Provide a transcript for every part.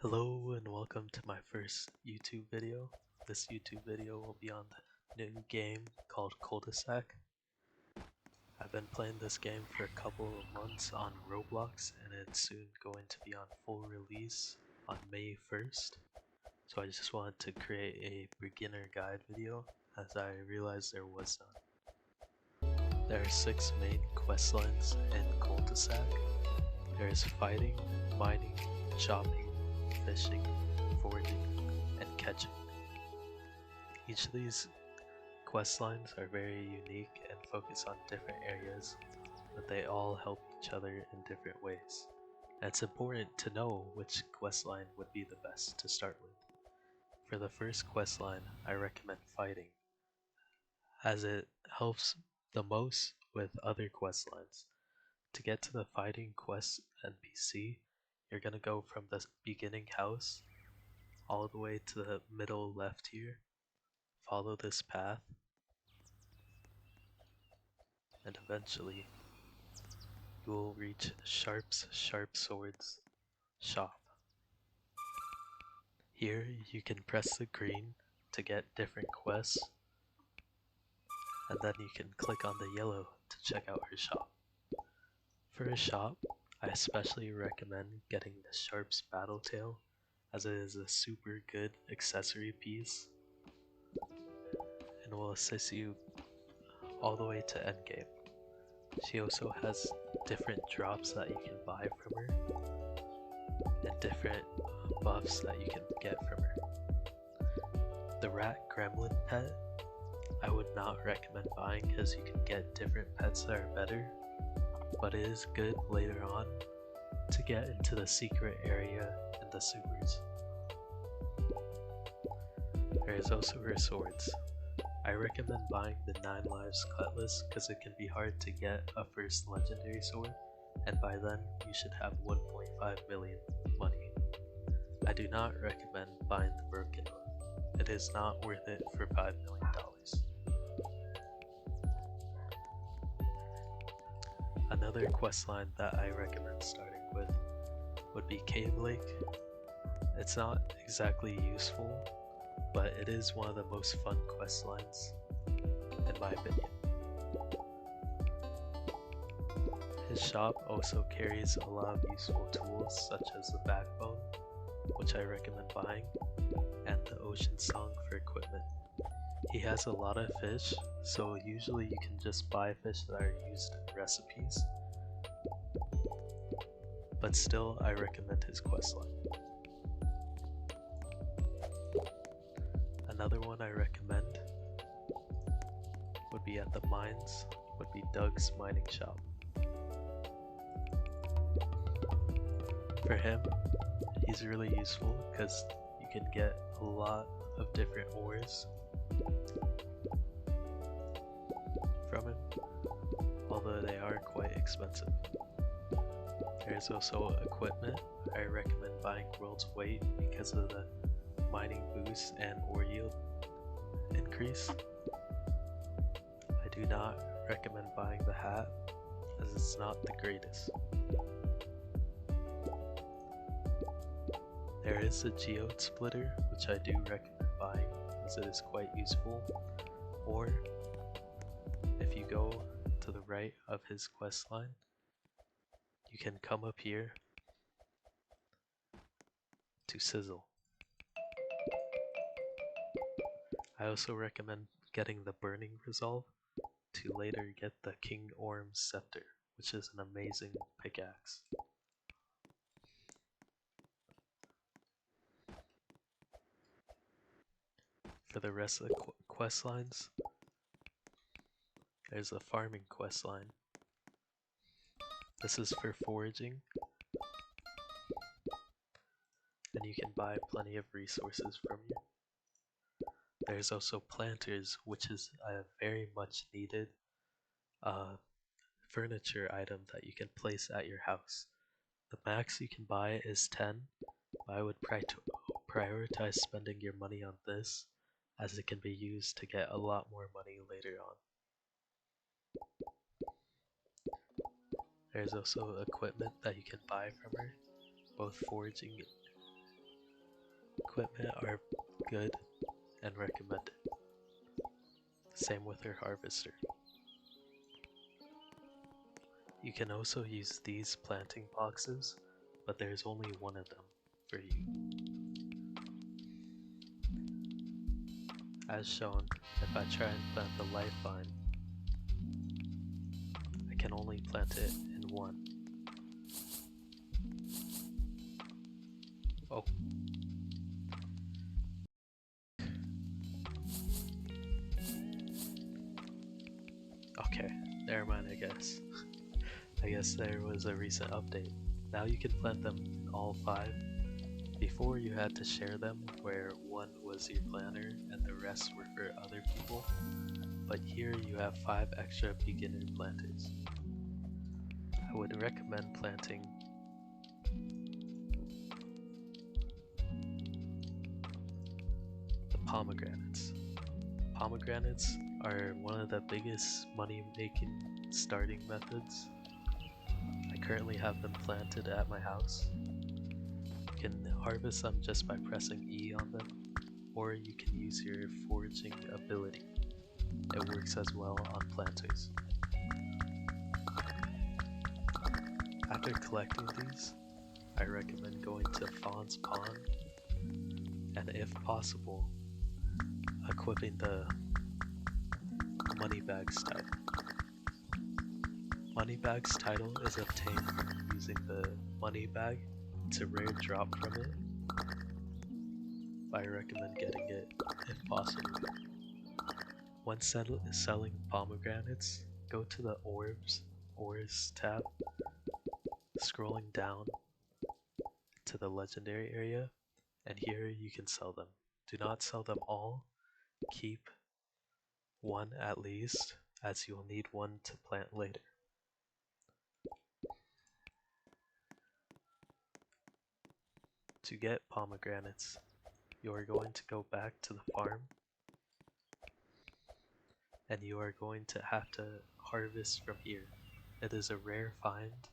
Hello and welcome to my first YouTube video. This YouTube video will be on the new game called Cul De Sac. I've been playing this game for a couple of months on Roblox and it's soon going to be on full release on May 1st. So I just wanted to create a beginner guide video as I realized there was none. There are 6 main quest lines in Cul De Sac. There is fighting, mining, shopping, fishing, foraging, and catching. Each of these quest lines are very unique and focus on different areas, but they all help each other in different ways. And it's important to know which quest line would be the best to start with. For the first quest line, I recommend fighting, as it helps the most with other quest lines. To get to the fighting quest NPC, you're gonna go from the beginning house all the way to the middle left here. Follow this path, and eventually you will reach Sharp's Sharp Swords shop. Here you can press the green to get different quests, and then you can click on the yellow to check out her shop. For a shop, I especially recommend getting the Sharp's Battle Tail, as it is a super good accessory piece and will assist you all the way to endgame. She also has different drops that you can buy from her and different buffs that you can get from her. The rat gremlin pet I would not recommend buying because you can get different pets that are better, but it is good later on to get into the secret area in the supers. There is also her swords. I recommend buying the 9 lives cutlass because it can be hard to get a first legendary sword, and by then you should have 1.5 million money. I do not recommend buying the broken one. It is not worth it for $5 million. Another questline that I recommend starting with would be Cave Lake. It's not exactly useful, but it is one of the most fun quest lines, in my opinion. His shop also carries a lot of useful tools such as the backbone, which I recommend buying, and the ocean song for equipment. He has a lot of fish, so usually you can just buy fish that are used in recipes, but still I recommend his questline. Another one I recommend would be at the mines, would be Doug's mining shop. For him, he's really useful because you can get a lot of different ores from him, although they are quite expensive. There's also equipment. I recommend buying World's Weight because of the mining boost and ore yield increase. I do not recommend buying the hat as it's not the greatest. There is a geode splitter which I do recommend buying as it is quite useful, or if you go to the right of his quest line, you can come up here to Sizzle. I also recommend getting the Burning Resolve to later get the King Orm's Scepter, which is an amazing pickaxe. For the rest of the quest lines, there's a farming quest line. This is for foraging, and you can buy plenty of resources from here. There's also planters, which is a very much needed furniture item that you can place at your house. The max you can buy is 10, but I would prioritize spending your money on this, as it can be used to get a lot more money later on. There's also equipment that you can buy from her, both foraging equipment are good and recommended. Same with her harvester. You can also use these planting boxes, but there's only one of them for you. As shown, if I try and plant the life vine, I can only plant it in one. Oh. Okay, never mind, I guess. I guess there was a recent update. Now you can plant them in all 5. Before you had to share them where one was your planter and the rest were for other people, but here you have 5 extra beginner planters. I would recommend planting the pomegranates. Pomegranates are one of the biggest money-making starting methods. I currently have them planted at my house. You can harvest them just by pressing E on them, or you can use your foraging ability. It works as well on planters. After collecting these, I recommend going to Fawn's Pond, and if possible, equipping the Moneybags title. Moneybags title is obtained from using the money bag. It's a rare drop from it, but I recommend getting it if possible. When selling pomegranates, go to the Ores tab, scrolling down to the legendary area, and here you can sell them. Do not sell them all, keep one at least, as you will need one to plant later. To get pomegranates, you are going to go back to the farm, and you are going to have to harvest from here. It is a rare find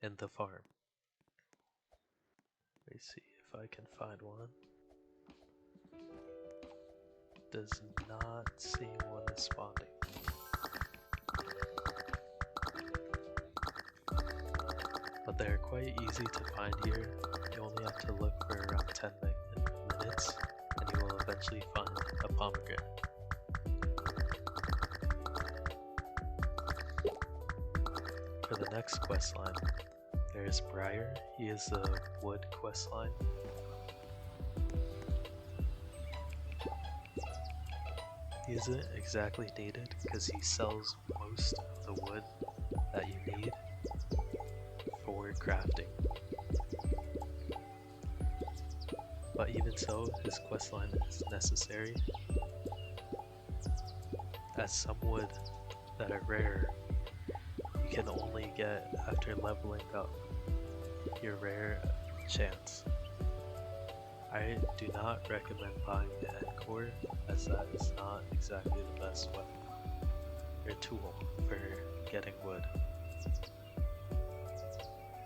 in the farm. Let me see if I can find one. Does not seem one is spawning. But they're quite easy to find here. You only have to look for around 10 minutes, and you will eventually find a pomegranate. For the next quest line, there is Briar. He is the wood quest line. He isn't exactly needed because he sells most of the wood that you need for crafting. But even so, his questline is necessary, as some wood that are rare you can only get after leveling up your rare chance. I do not recommend buying the head core, as that is not exactly the best weapon or tool for getting wood.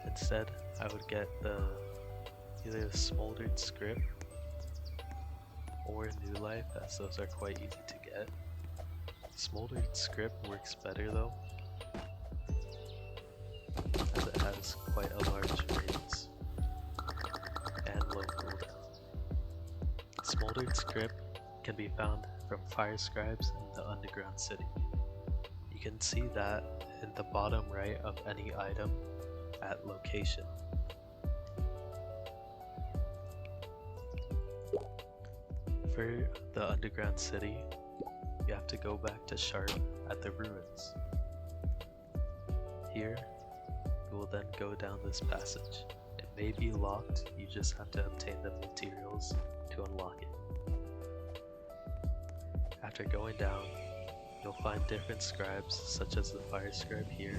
Instead, I would get either the smoldered script or new life, as those are quite easy to get. Smoldered script works better though, as it has quite a large radius and low cooldown. Smoldered script can be found from fire scribes in the underground city. You can see that in the bottom right of any item at location. For the underground city, you have to go back to Sharp at the ruins. Here, you will then go down this passage. It may be locked, you just have to obtain the materials to unlock it. After going down, you'll find different scribes, such as the fire scribe here,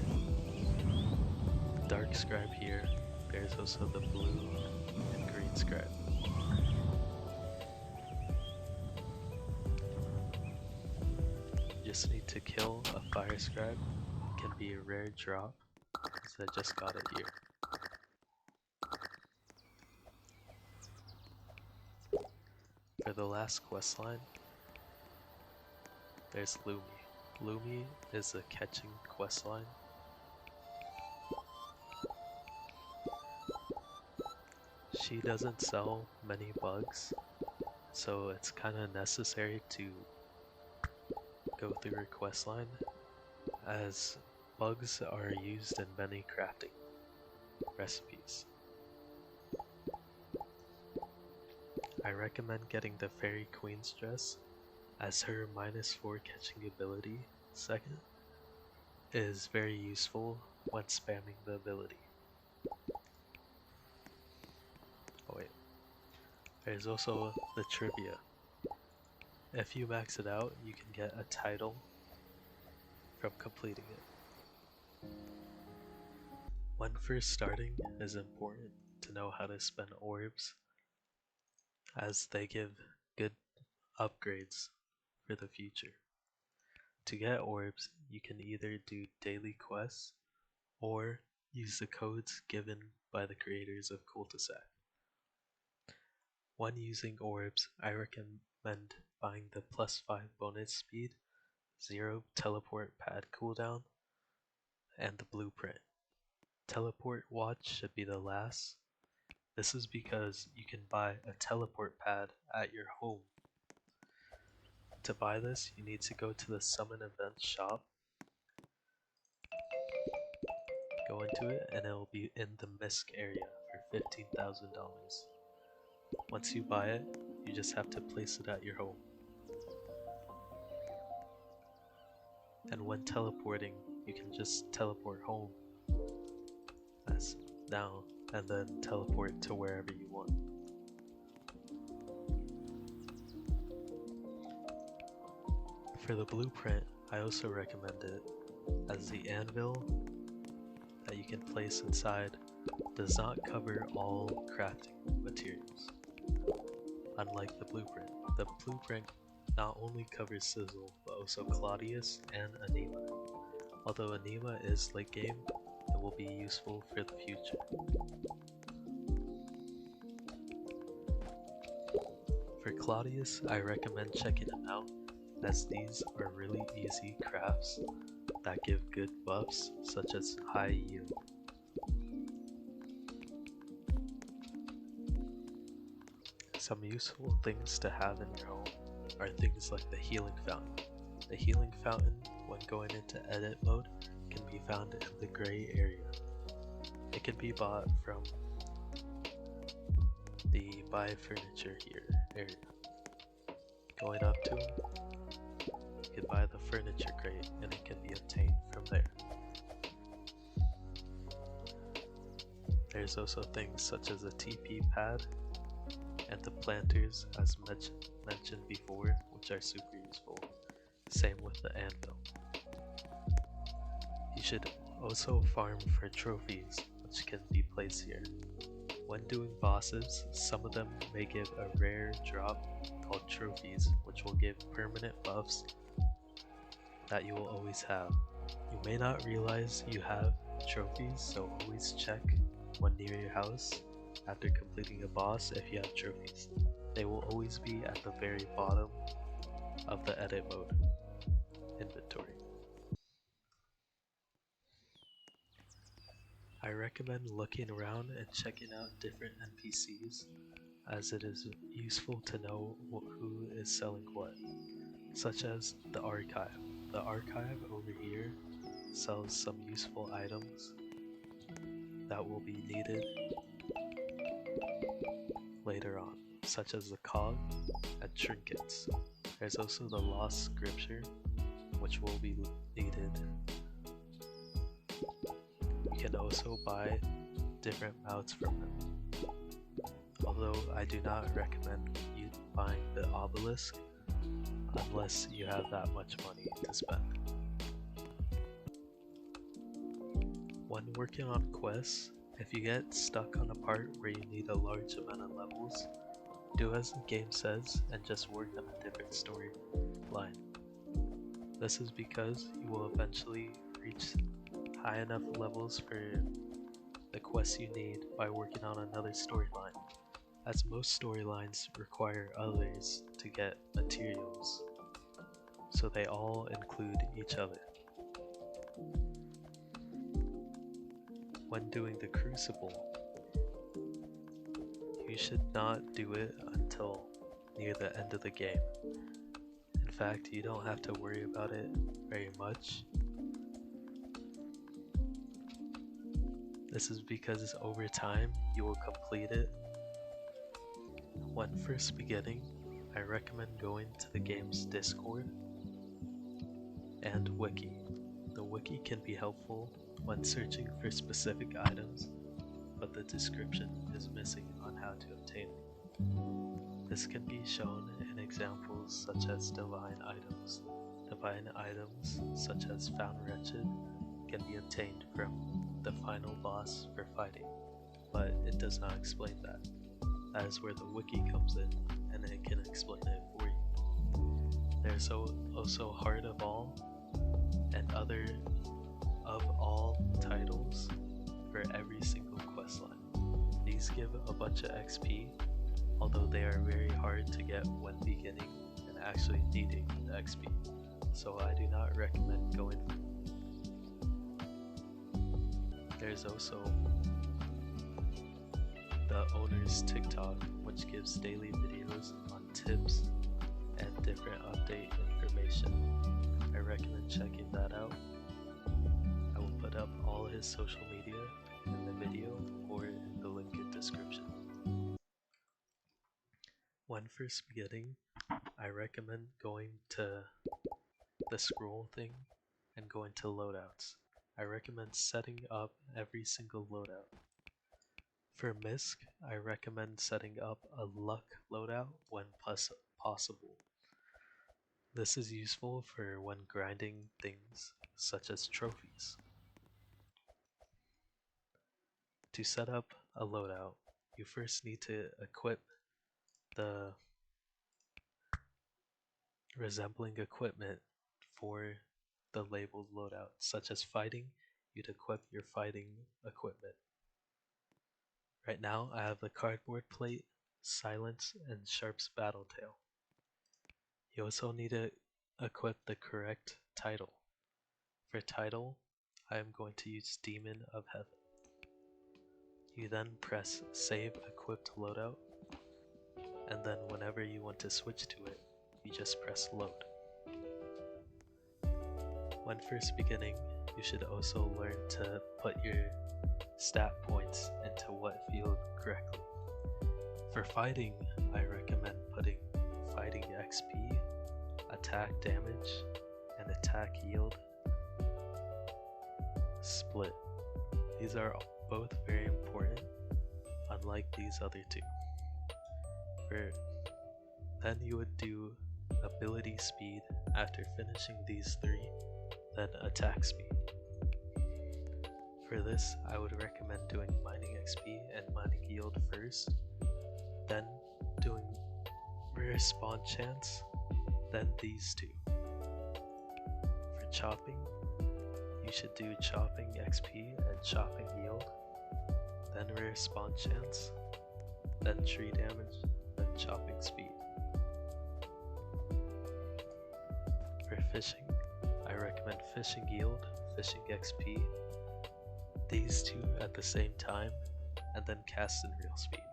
the dark scribe here. There's also the blue and green scribe. You just need to kill a fire scribe. It can be a rare drop, so I just got it here. For the last questline, there's Lumi. Lumi is a catching questline. She doesn't sell many bugs, so it's kind of necessary to go through her questline, as bugs are used in many crafting recipes. I recommend getting the Fairy Queen's dress, as her -4 catching ability, second, is very useful when spamming the ability. Oh wait, there's also the trivia. If you max it out, you can get a title from completing it. When first starting, it is important to know how to spend orbs, as they give good upgrades for the future. To get orbs, you can either do daily quests or use the codes given by the creators of Cul De Sac. When using orbs, I recommend buying the +5 bonus speed, 0 teleport pad cooldown, and the blueprint. Teleport watch should be the last. This is because you can buy a teleport pad at your home. To buy this, you need to go to the summon event shop, go into it, and it will be in the Misk area for $15,000. Once you buy it, you just have to place it at your home. And when teleporting, you can just teleport home, as now, and then teleport to wherever you want. For the blueprint, I also recommend it, as the anvil that you can place inside does not cover all crafting materials. Unlike the blueprint not only covers Sizzle, but also Claudius and Anima. Although Anima is late game, it will be useful for the future. For Claudius, I recommend checking him out, as these are really easy crafts that give good buffs, such as high yield. Some useful things to have in your home are things like the healing fountain. The healing fountain, when going into edit mode, can be found in the gray area. It can be bought from the buy furniture here area. Going up to it, you can buy the furniture crate, and it can be obtained from there. There's also things such as a TP pad and the planters, as mentioned before, which are super useful. Same with the anvil. You should also farm for trophies, which can be placed here. When doing bosses, some of them may give a rare drop called trophies, which will give permanent buffs that you will always have. You may not realize you have trophies, so always check when near your house after completing a boss if you have trophies. They will always be at the very bottom of the edit mode inventory. I recommend looking around and checking out different NPCs, as it is useful to know who is selling what, such as the archive. The archive over here sells some useful items that will be needed later on, such as the cog and trinkets. There's also the lost scripture, which will be needed. You can also buy different mounts from them, although I do not recommend you buying the obelisk unless you have that much money to spend. When working on quests, if you get stuck on a part where you need a large amount of levels, do as the game says and just work on a different storyline. This is because you will eventually reach high enough levels for the quests you need by working on another storyline. as most storylines require others to get materials, so they all include each other. When doing the Crucible, you should not do it until near the end of the game. In fact, you don't have to worry about it very much. This is because over time you will complete it. When first beginning, I recommend going to the game's Discord and Wiki. The Wiki can be helpful when searching for specific items, but the description is missing on how to obtain it. This can be shown in examples such as divine items. Divine items, such as Found Wretched, can be obtained from the final boss for fighting, but it does not explain that. That is where the wiki comes in, and it can explain it for you. There's also Heart of All and other of all titles for every single questline. These give a bunch of XP, although they are very hard to get when beginning and actually needing the XP, so I do not recommend going for them. There's also the owner's TikTok, which gives daily videos on tips and different update information. I recommend checking that out. I will put up all his social media in the video or in the link in description. When first beginning, I recommend going to the scroll thing and going to loadouts. I recommend setting up every single loadout. For Misk, I recommend setting up a luck loadout when possible. This is useful for when grinding things such as trophies. To set up a loadout, you first need to equip the resembling equipment for the labeled loadout, such as fighting. You'd equip your fighting equipment. Right now I have the cardboard plate, silence, and Sharp's battle tail. You also need to equip the correct title. For title, I am going to use Demon of Heaven. You then press save equipped loadout, and then whenever you want to switch to it, you just press load. When first beginning, you should also learn to put your stat points into what field correctly. For fighting, I recommend putting fighting XP, attack damage, and attack yield split. These are both very important, unlike these other two. Then you would do ability speed after finishing these three, then attack speed. For this, I would recommend doing mining XP and mining yield first, then doing rare spawn chance, then these two. For chopping, you should do chopping XP and chopping yield, then rare spawn chance, then tree damage, then chopping speed. For fishing, I recommend fishing yield, fishing XP, these two at the same time, and then cast in real speed.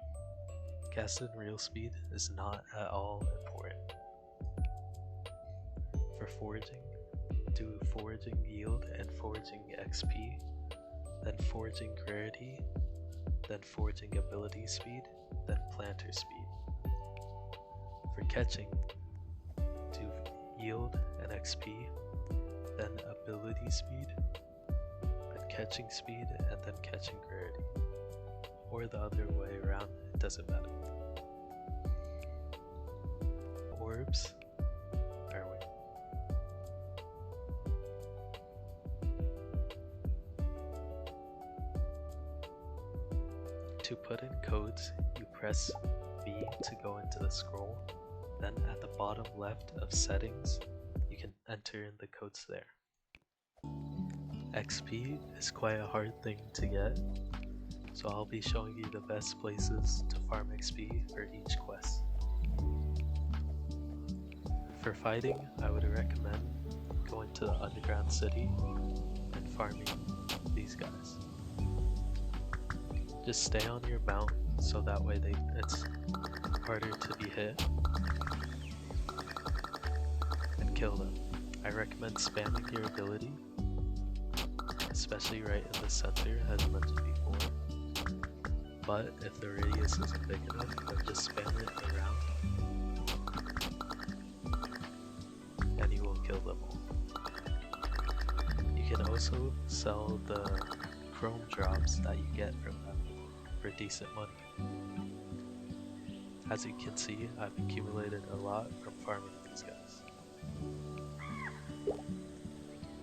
Cast in real speed is not at all important. For foraging, do foraging yield and foraging XP, then foraging rarity, then foraging ability speed, then planter speed. For catching, do yield and XP, then ability speed, then catching speed, and then catching rarity. Or the other way around, it doesn't matter. Orbs, To put in codes, you press V to go into the scroll, then at the bottom left of settings, you can enter in the codes there. XP is quite a hard thing to get, so I'll be showing you the best places to farm XP for each quest. For fighting, I would recommend going to the underground city and farming these guys. Just stay on your mount so that way it's harder to be hit and kill them. I recommend spamming your ability, especially right in the center as mentioned before, but if the radius isn't big enough, then just spam it around and you will kill them all. You can also sell the chrome drops that you get from them for decent money. As you can see, I've accumulated a lot from farming these guys.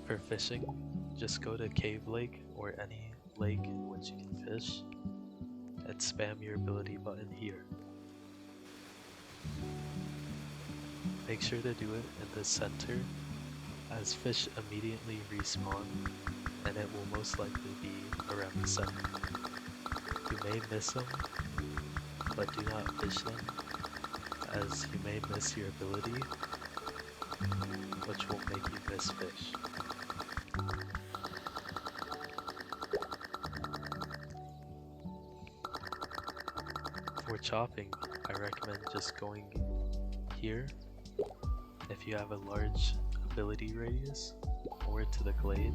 For fishing, just go to Cave Lake or any lake in which you can fish and spam your ability button here. Make sure to do it in the center as fish immediately respawn and it will most likely be around the center. You may miss them, but do not fish them as you may miss your ability, which will make you miss fish. For chopping, I recommend just going here if you have a large ability radius, or to the glade,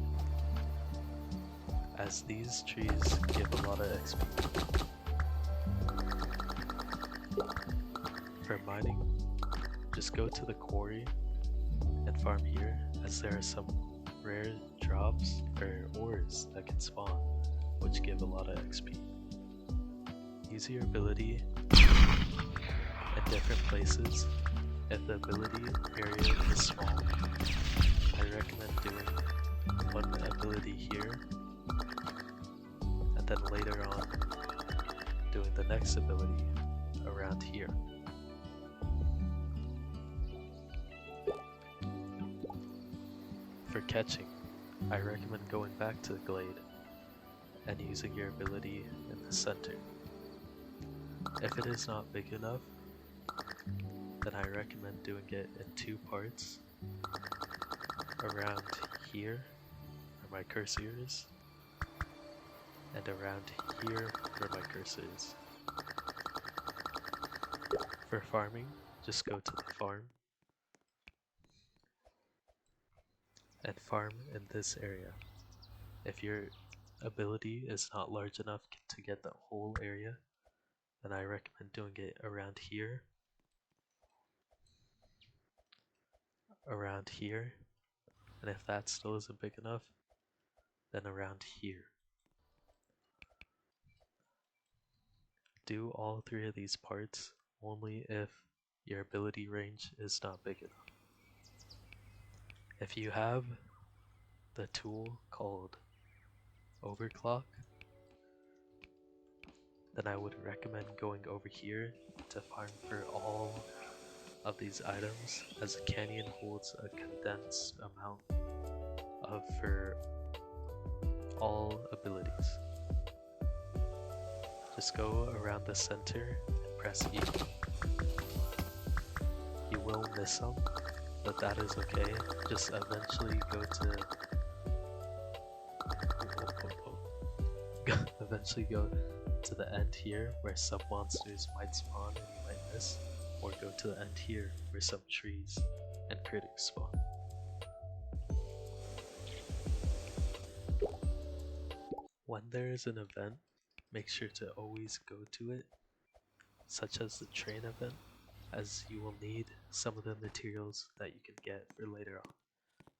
as these trees give a lot of XP. For mining, just go to the quarry and farm here, as there are some rare drops or ores that can spawn, which give a lot of XP. Use your ability at different places. If the ability area is small, I recommend doing one ability here, and then later on doing the next ability around here. For catching, I recommend going back to the glade and using your ability in the center. If it is not big enough, then I recommend doing it in two parts, around here where my cursor is, and around here where my cursor is. For farming, just go to the farm and farm in this area. If your ability is not large enough to get the whole area, then I recommend doing it around here, and if that still isn't big enough, then around here. Do all three of these parts only if your ability range is not big enough. If you have the tool called Overclock, then I would recommend going over here to farm for all of these items, as the canyon holds a condensed amount for all abilities. Just go around the center and press E. You will miss some, but that is okay. Just eventually go to eventually go to the end here where some monsters might spawn and you might miss, or go to the end here where some trees and critics spawn. When there is an event, make sure to always go to it, such as the train event, as you will need some of the materials that you can get for later on.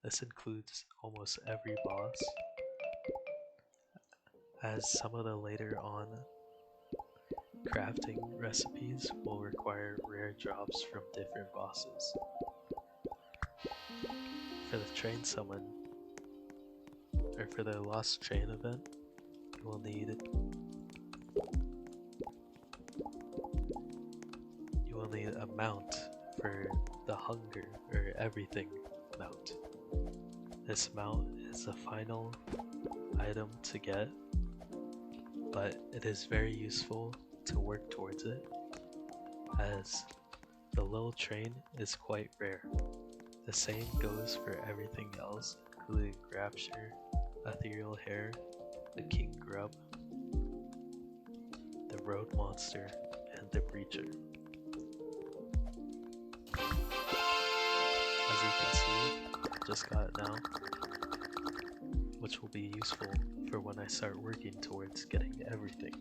This includes almost every boss, as some of the later on crafting recipes will require rare drops from different bosses. For the train summon, or for the lost train event, you will need a mount for the hunger or everything mount. This mount is the final item to get, but it is very useful to work towards it, as the little train is quite rare. The same goes for everything else, including Rapture, Ethereal Hair, the King Grub, the Road Monster, and the Breacher. As you can see, I just got it now, which will be useful for when I start working towards getting everything.